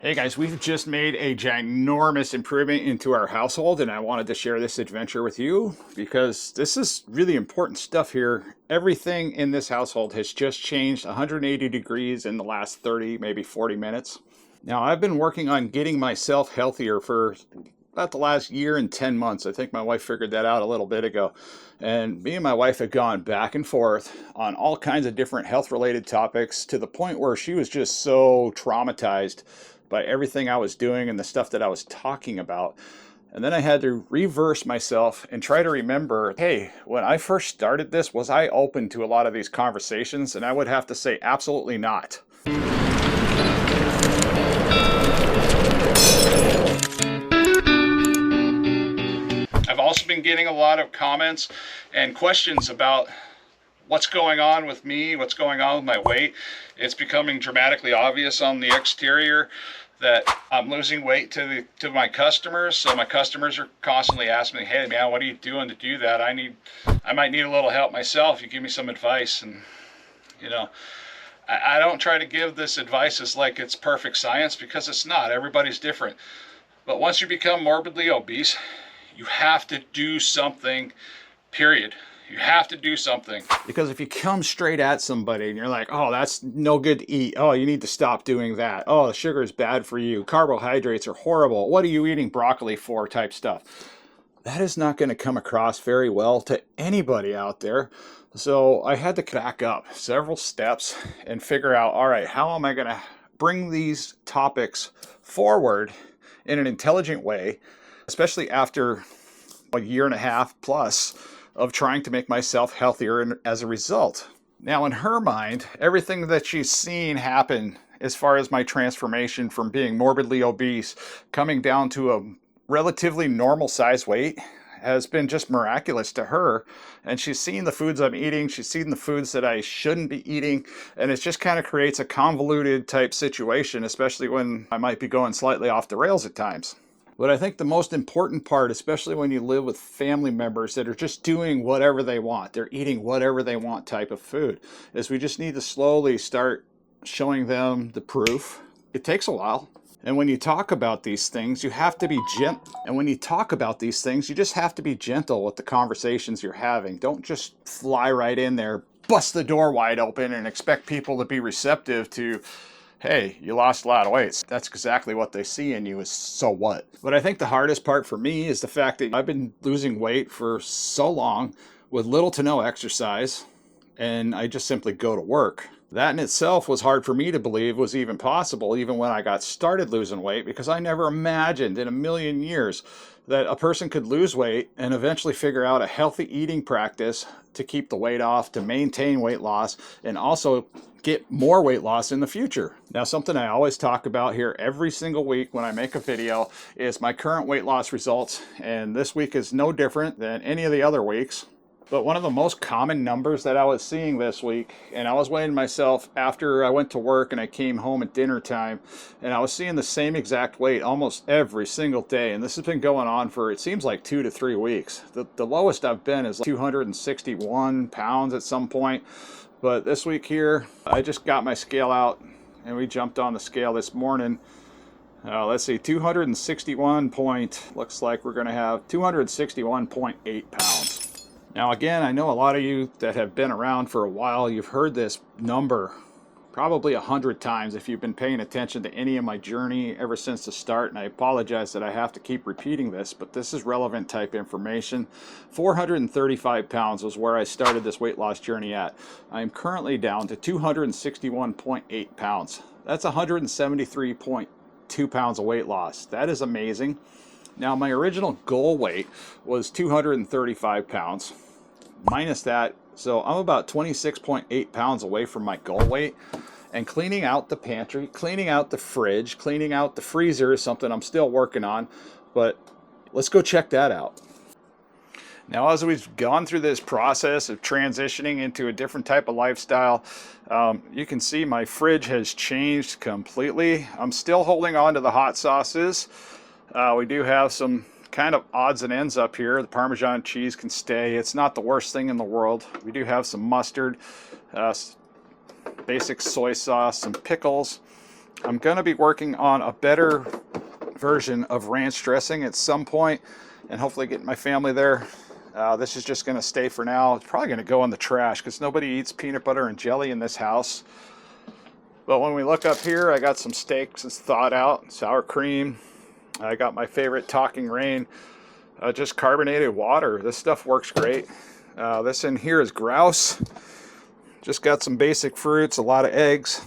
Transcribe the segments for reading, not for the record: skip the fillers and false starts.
Hey guys, we've just made a ginormous improvement into our household, and I wanted to share this adventure with you because this is really important stuff here. Everything in this household has just changed 180 degrees in the last 30, maybe 40 minutes. Now, I've been working on getting myself healthier for about the last year and 10 months. I think my wife figured that out a little bit ago. And me and my wife had gone back and forth on all kinds of different health related topics to the point where she was just so traumatized by everything I was doing and the stuff that I was talking about. And then I had to reverse myself and try to remember, hey, when I first started this, was I open to a lot of these conversations? And I would have to say, absolutely not. I've also been getting a lot of comments and questions about what's going on with me, what's going on with my weight. It's becoming dramatically obvious on the exterior that I'm losing weight to my customers. So my customers are constantly asking me, hey man, what are you doing to do that? I might need a little help myself. You give me some advice. And you know, I don't try to give this advice as like it's perfect science, because it's not. Everybody's different. But once you become morbidly obese, you have to do something, period. You have to do something. Because if you come straight at somebody and you're like, oh, that's no good to eat. Oh, you need to stop doing that. Oh, sugar is bad for you. Carbohydrates are horrible. What are you eating broccoli for type stuff? That is not going to come across very well to anybody out there. So I had to back up several steps and figure out, all right, how am I going to bring these topics forward in an intelligent way, especially after a year and a half plus of trying to make myself healthier as a result. Now, in her mind, everything that she's seen happen as far as my transformation from being morbidly obese, coming down to a relatively normal size weight, has been just miraculous to her. And she's seen the foods I'm eating, she's seen the foods that I shouldn't be eating, and it just kind of creates a convoluted type situation, especially when I might be going slightly off the rails at times. But I think the most important part, especially when you live with family members that are just doing whatever they want, they're eating whatever they want type of food, is we just need to slowly start showing them the proof. It takes a while. And when you talk about these things, you have to be gentle. And when you talk about these things, you just have to be gentle with the conversations you're having. Don't just fly right in there, bust the door wide open, and expect people to be receptive to, hey, you lost a lot of weight. That's exactly what they see in you, is so what? But I think the hardest part for me is the fact that I've been losing weight for so long with little to no exercise, and I just simply go to work. That in itself was hard for me to believe was even possible, even when I got started losing weight, because I never imagined in a million years that a person could lose weight and eventually figure out a healthy eating practice to keep the weight off, to maintain weight loss, and also get more weight loss in the future. Now, something I always talk about here every single week when I make a video is my current weight loss results, and this week is no different than any of the other weeks. But one of the most common numbers that I was seeing this week, and I was weighing myself after I went to work and I came home at dinner time, and I was seeing the same exact weight almost every single day. And this has been going on for, it seems like 2 to 3 weeks. The lowest I've been is like 261 pounds at some point. But this week here, I just got my scale out and we jumped on the scale this morning. Let's see, 261 looks like we're going to have 261.8 pounds. Now again, I know a lot of you that have been around for a while, you've heard this number probably 100 times if you've been paying attention to any of my journey ever since the start, and I apologize that I have to keep repeating this, but this is relevant type information. 435 pounds was where I started this weight loss journey at. I'm currently down to 261.8 pounds. That's 173.2 pounds of weight loss. That is amazing. Now, my original goal weight was 235 pounds. Minus that, so I'm about 26.8 pounds away from my goal weight. And cleaning out the pantry, cleaning out the fridge, cleaning out the freezer is something I'm still working on, but let's go check that out. Now, as we've gone through this process of transitioning into a different type of lifestyle, you can see my fridge has changed completely. I'm still holding on to the hot sauces. We do have some kind of odds and ends up here. The Parmesan cheese can stay. It's not the worst thing in the world. We do have some mustard, basic soy sauce, some pickles, I'm going to be working on a better version of ranch dressing at some point, and hopefully getting my family there. This is just going to stay for now. It's probably going to go in the trash because nobody eats peanut butter and jelly in this house. But when we look up here, I got some steaks that's thawed out, sour cream. I got my favorite Talking Rain, just carbonated water. This stuff works great. This in here is grouse. Just got some basic fruits, a lot of eggs,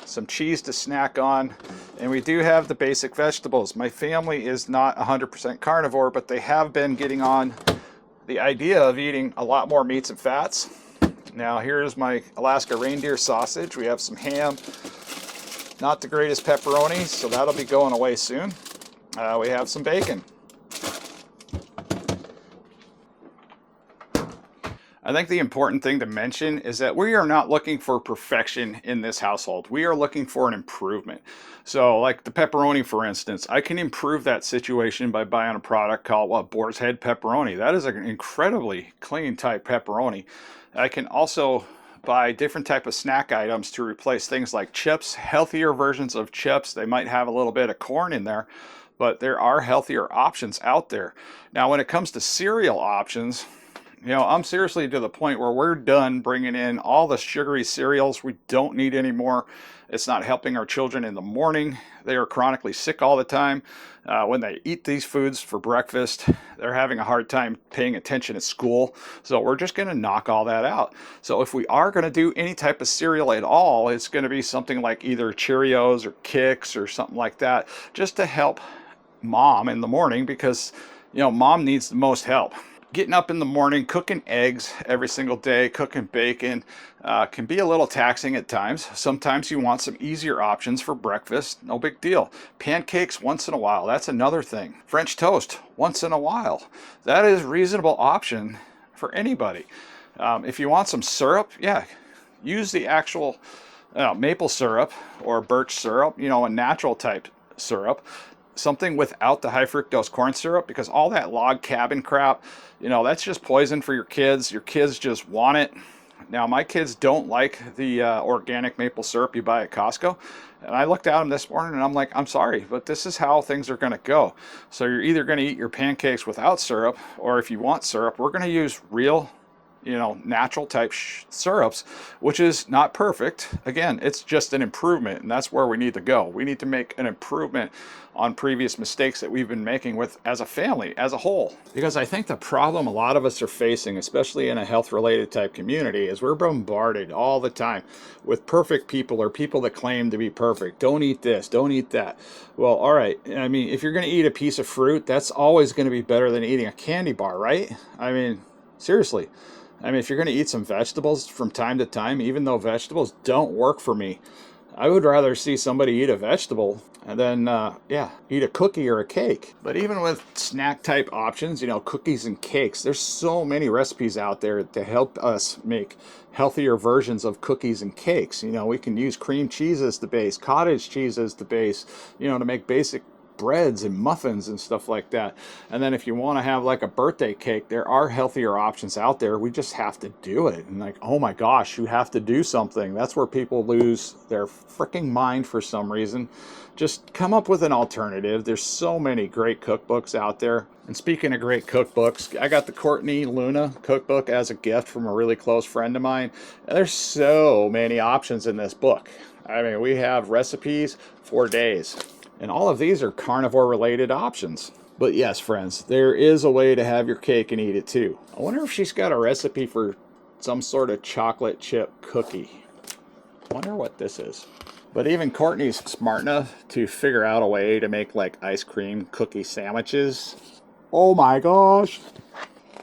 some cheese to snack on, and we do have the basic vegetables. My family is not 100% carnivore, but they have been getting on the idea of eating a lot more meats and fats. Now here's my Alaska reindeer sausage. We have some ham, not the greatest pepperoni, so that'll be going away soon. We have some bacon. I think the important thing to mention is that we are not looking for perfection in this household. We are looking for an improvement. So like the pepperoni, for instance, I can improve that situation by buying a product called Boar's Head pepperoni. That is an incredibly clean type pepperoni. I can also buy different type of snack items to replace things like chips, healthier versions of chips. They might have a little bit of corn in there, but there are healthier options out there. Now, when it comes to cereal options, you know, I'm seriously to the point where we're done bringing in all the sugary cereals. We don't need any more. It's not helping our children in the morning. They are chronically sick all the time. When they eat these foods for breakfast, they're having a hard time paying attention at school. So we're just going to knock all that out. So if we are going to do any type of cereal at all, it's going to be something like either Cheerios or Kix or something like that, just to help mom in the morning, because, you know, mom needs the most help. Getting up in the morning, cooking eggs every single day, cooking bacon can be a little taxing at times. Sometimes you want some easier options for breakfast. No big deal. Pancakes once in a while. That's another thing. French toast once in a while. That is a reasonable option for anybody. If you want some syrup, yeah, use the actual maple syrup or birch syrup, you know, a natural type syrup. Something without the high fructose corn syrup, because all that log cabin crap, you know, that's just poison for your kids. Your kids just want it. Now, my kids don't like the organic maple syrup you buy at Costco. And I looked at them this morning and I'm like, I'm sorry, but this is how things are going to go. So you're either going to eat your pancakes without syrup, or if you want syrup, we're going to use real, you know, natural type syrups, which is not perfect. Again, it's just an improvement, and that's where we need to go. We need to make an improvement on previous mistakes that we've been making with as a family, as a whole. Because I think the problem a lot of us are facing, especially in a health related type community, is we're bombarded all the time with perfect people or people that claim to be perfect. Don't eat this, don't eat that. Well, all right. I mean, if you're going to eat a piece of fruit, that's always going to be better than eating a candy bar, right? I mean, seriously. I mean, if you're going to eat some vegetables from time to time, even though vegetables don't work for me, I would rather see somebody eat a vegetable and then, eat a cookie or a cake. But even with snack type options, you know, cookies and cakes, there's so many recipes out there to help us make healthier versions of cookies and cakes. You know, we can use cream cheese as the base, cottage cheese as the base, you know, to make basic breads and muffins and stuff like that. And then if you want to have like a birthday cake, there are healthier options out there. We just have to do it. And like, oh my gosh, you have to do something. That's where people lose their freaking mind for some reason. Just come up with an alternative. There's so many great cookbooks out there. And speaking of great cookbooks, I got the Courtney Luna cookbook as a gift from a really close friend of mine. And there's so many options in this book. I mean, we have recipes for days. And all of these are carnivore related options. But yes, friends, there is a way to have your cake and eat it too. I wonder if she's got a recipe for some sort of chocolate chip cookie. I wonder what this is. But even Courtney's smart enough to figure out a way to make like ice cream cookie sandwiches. Oh my gosh.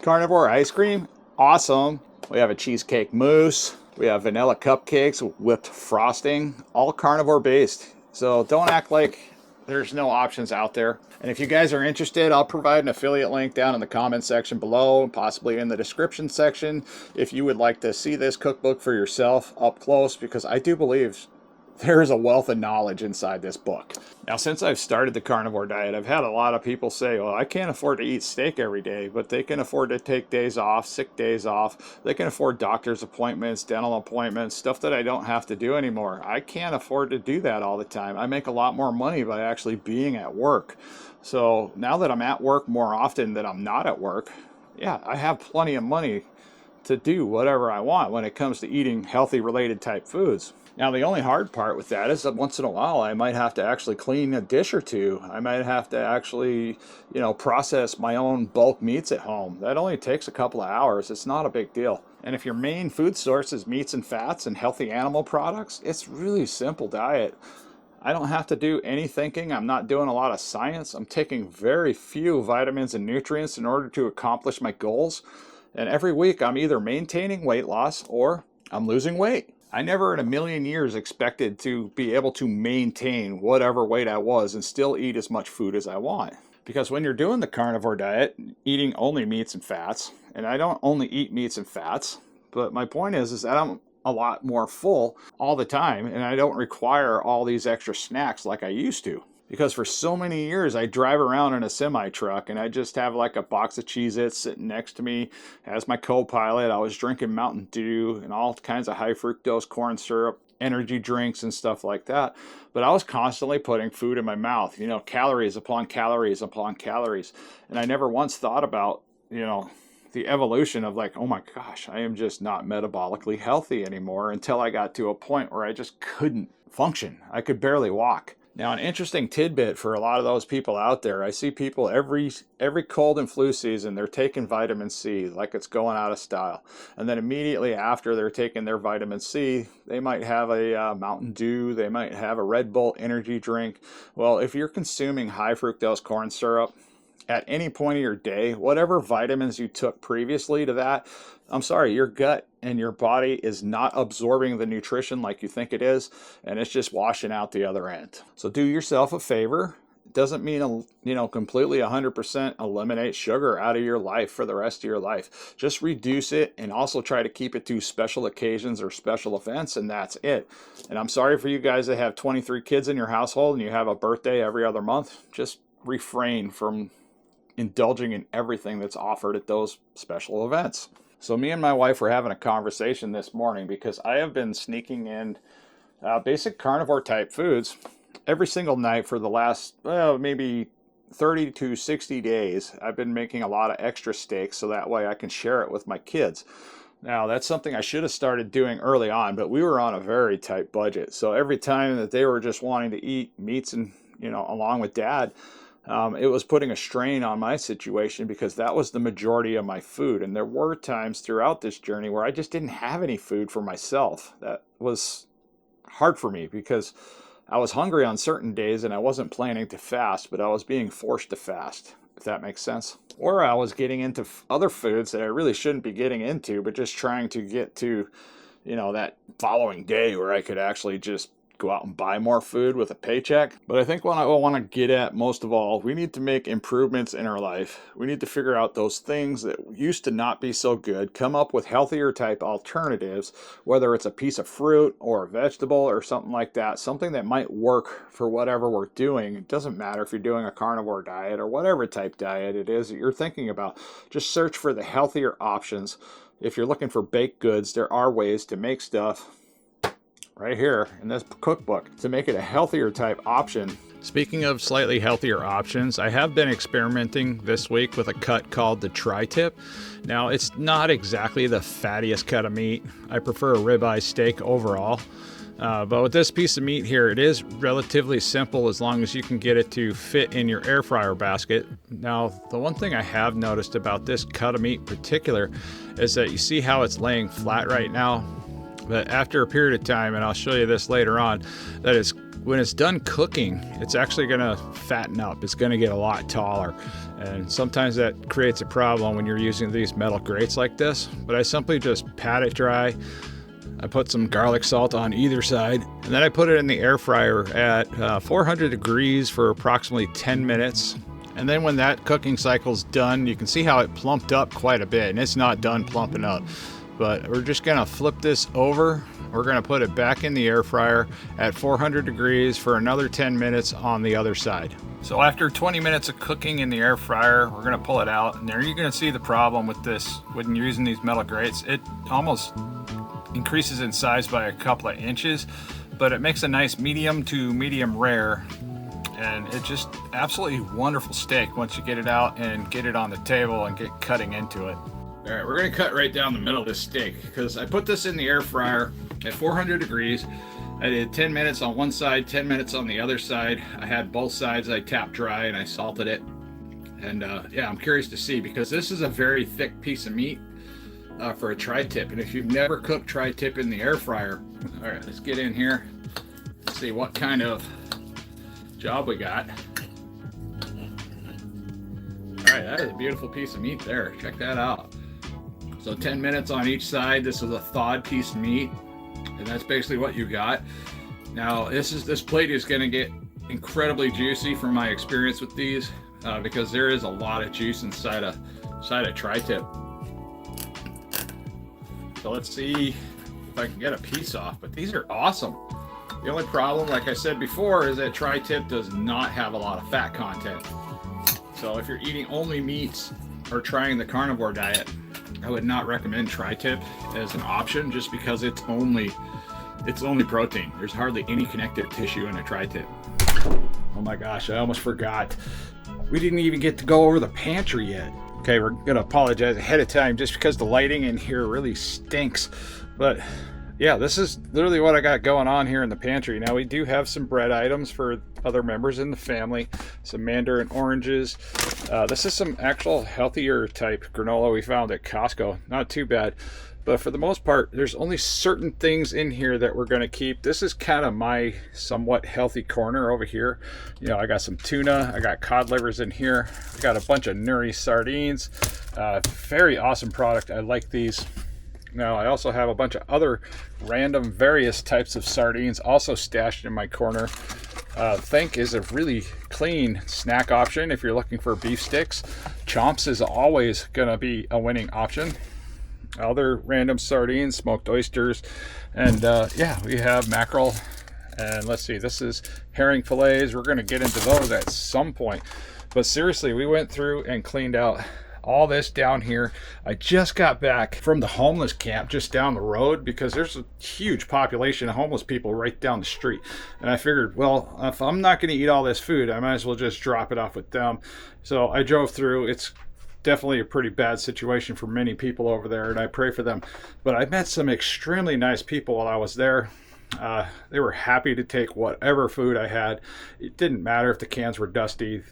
Carnivore ice cream? Awesome. We have a cheesecake mousse. We have vanilla cupcakes with whipped frosting. All carnivore based. So don't act like there's no options out there. And if you guys are interested, I'll provide an affiliate link down in the comment section below, possibly in the description section, if you would like to see this cookbook for yourself up close, because I do believe There's a wealth of knowledge inside this book. Now, since I've started the carnivore diet, I've had a lot of people say, well, I can't afford to eat steak every day, but they can afford to take days off, sick days off. They can afford doctor's appointments, dental appointments, stuff that I don't have to do anymore. I can't afford to do that all the time. I make a lot more money by actually being at work. So now that I'm at work more often than I'm not at work, yeah, I have plenty of money to do whatever I want when it comes to eating healthy related type foods. Now, the only hard part with that is that once in a while, I might have to actually clean a dish or two. I might have to actually, process my own bulk meats at home. That only takes a couple of hours. It's not a big deal. And if your main food source is meats and fats and healthy animal products, it's really simple diet. I don't have to do any thinking. I'm not doing a lot of science. I'm taking very few vitamins and nutrients in order to accomplish my goals. And every week I'm either maintaining weight loss or I'm losing weight. I never in a million years expected to be able to maintain whatever weight I was and still eat as much food as I want. Because when you're doing the carnivore diet, eating only meats and fats, and I don't only eat meats and fats, but my point is that I'm a lot more full all the time and I don't require all these extra snacks like I used to. Because for so many years I drive around in a semi truck and I just have like a box of Cheez-Its sitting next to me as my co-pilot. I was drinking Mountain Dew and all kinds of high fructose corn syrup, energy drinks and stuff like that. But I was constantly putting food in my mouth, calories upon calories upon calories. And I never once thought about, the evolution of like, oh my gosh, I am just not metabolically healthy anymore until I got to a point where I just couldn't function. I could barely walk. Now, an interesting tidbit for a lot of those people out there, I see people every cold and flu season, they're taking vitamin C like it's going out of style. And then immediately after they're taking their vitamin C, they might have a Mountain Dew, they might have a Red Bull energy drink. Well, if you're consuming high fructose corn syrup at any point of your day, whatever vitamins you took previously to that, I'm sorry, your gut and your body is not absorbing the nutrition like you think it is, and it's just washing out the other end. So do yourself a favor. It doesn't mean, completely 100% eliminate sugar out of your life for the rest of your life. Just reduce it and also try to keep it to special occasions or special events, and that's it. And I'm sorry for you guys that have 23 kids in your household and you have a birthday every other month. Just refrain from indulging in everything that's offered at those special events. So me and my wife were having a conversation this morning because I have been sneaking in basic carnivore type foods every single night for the last, maybe 30 to 60 days. I've been making a lot of extra steaks so that way I can share it with my kids. Now, that's something I should have started doing early on, but we were on a very tight budget. So every time that they were just wanting to eat meats and, along with Dad, it was putting a strain on my situation because that was the majority of my food. And there were times throughout this journey where I just didn't have any food for myself. That was hard for me because I was hungry on certain days and I wasn't planning to fast, but I was being forced to fast, if that makes sense. Or I was getting into other foods that I really shouldn't be getting into, but just trying to get to, that following day where I could actually just go out and buy more food with a paycheck. But I think what I want to get at most of all, we need to make improvements in our life. We need to figure out those things that used to not be so good, come up with healthier type alternatives, whether it's a piece of fruit or a vegetable or something like that, something that might work for whatever we're doing. It doesn't matter if you're doing a carnivore diet or whatever type diet it is that you're thinking about. Just search for the healthier options. If you're looking for baked goods, there are ways to make stuff right here in this cookbook to make it a healthier type option. Speaking of slightly healthier options, I have been experimenting this week with a cut called the tri-tip. Now, it's not exactly the fattiest cut of meat. I prefer a ribeye steak overall. But with this piece of meat here, it is relatively simple as long as you can get it to fit in your air fryer basket. Now, the one thing I have noticed about this cut of meat in particular is that you see how it's laying flat right now? But after a period of time, and I'll show you this later on, that is when it's done cooking, it's actually going to fatten up. It's going to get a lot taller. And sometimes that creates a problem when you're using these metal grates like this. But I simply just pat it dry. I put some garlic salt on either side, and then I put it in the air fryer at 400 degrees for approximately 10 minutes. And then when that cooking cycle's done, you can see how it plumped up quite a bit, and it's not done plumping up. but we're just gonna flip this over. We're gonna put it back in the air fryer at 400 degrees for another 10 minutes on the other side. So after 20 minutes of cooking in the air fryer, we're gonna pull it out, and there you're gonna see the problem with this when you're using these metal grates. It almost increases in size by a couple of inches, but it makes a nice medium to medium rare, and it's just absolutely wonderful steak once you get it out and get it on the table and get cutting into it. All right, we're gonna cut right down the middle of this steak because I put this in the air fryer at 400 degrees. I did 10 minutes on one side, 10 minutes on the other side. I had both sides I tapped dry and I salted it. And yeah, I'm curious to see, because this is a very thick piece of meat for a tri-tip. And if you've never cooked tri-tip in the air fryer, all right, let's get in here. Let's see what kind of job we got. All right, that is a beautiful piece of meat there. Check that out. So 10 minutes on each side. This is a thawed piece of meat, and that's basically what you got. Now this plate is going to get incredibly juicy from my experience with these, because there is a lot of juice inside a tri-tip. So let's see if I can get a piece off, but these are awesome. The only problem, like I said before, is that tri-tip does not have a lot of fat content. So if you're eating only meats or trying the carnivore diet, I would not recommend tri-tip as an option, just because it's only protein. There's hardly any connective tissue in a tri-tip. Oh my gosh, I almost forgot. We didn't even get to go over the pantry yet. Okay, we're gonna apologize ahead of time just because the lighting in here really stinks. But yeah, this is literally what I got going on here in the pantry. Now, we do have some bread items for other members in the family, some mandarin oranges. This is some actual healthier type granola we found at Costco. Not too bad. But for the most part, there's only certain things in here that we're going to keep. This is kind of my somewhat healthy corner over here. You know, I got some tuna, I got cod livers in here, I got a bunch of nuri sardines. Very awesome product. I like these. Now, I also have a bunch of other random various types of sardines also stashed in my corner. Think is a really clean snack option if you're looking for beef sticks. Chomps is always going to be a winning option. Other random sardines, smoked oysters, and yeah, we have mackerel. And let's see, this is herring fillets. We're going to get into those at some point. But seriously, we went through and cleaned out all this down here. I just got back from the homeless camp just down the road, because there's a huge population of homeless people right down the street. And I figured, well, if I'm not going to eat all this food, I might as well just drop it off with them. So I drove through. It's definitely a pretty bad situation for many people over there, and I pray for them. But I met some extremely nice people while I was there. They were happy to take whatever food I had. It didn't matter if the cans were dusty.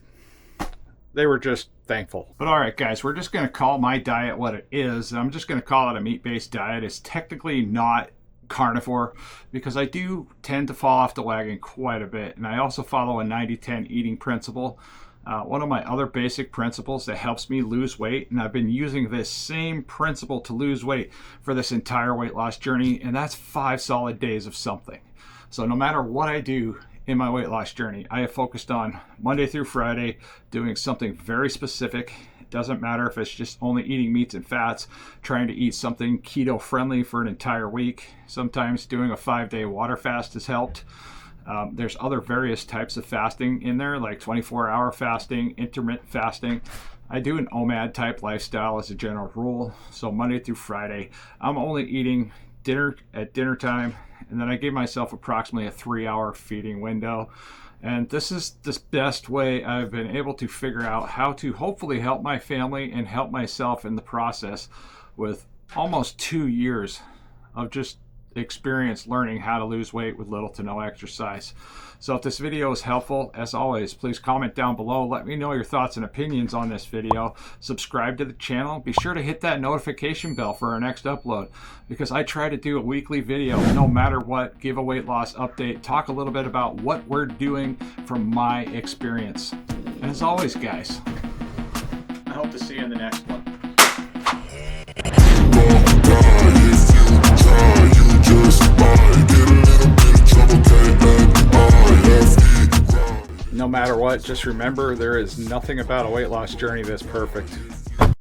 They were just thankful. But all right, guys, we're just going to call my diet what it is. I'm just going to call it a meat-based diet. It's technically not carnivore, because I do tend to fall off the wagon quite a bit. And I also follow a 90-10 eating principle. One of my other basic principles that helps me lose weight, and I've been using this same principle to lose weight for this entire weight loss journey, and that's 5 solid days of something. So no matter what I do in my weight loss journey, I have focused on Monday through Friday doing something very specific. It doesn't matter if it's just only eating meats and fats, trying to eat something keto friendly for an entire week. Sometimes doing a 5-day water fast has helped. There's other various types of fasting in there, like 24-hour fasting, intermittent fasting. I do an OMAD type lifestyle as a general rule. So Monday through Friday, I'm only eating dinner at dinner time, and then I give myself approximately a 3-hour feeding window. And this is the best way I've been able to figure out how to hopefully help my family and help myself in the process, with almost 2 years of just experience learning how to lose weight with little to no exercise. So if this video is helpful, as always, please comment down below. Let me know your thoughts and opinions on this video. Subscribe to the channel. Be sure to hit that notification bell for our next upload, because I try to do a weekly video no matter what, give a weight loss update, talk a little bit about what we're doing from my experience. And as always, guys, I hope to see you in the next one. No matter what, just remember, there is nothing about a weight loss journey that's perfect.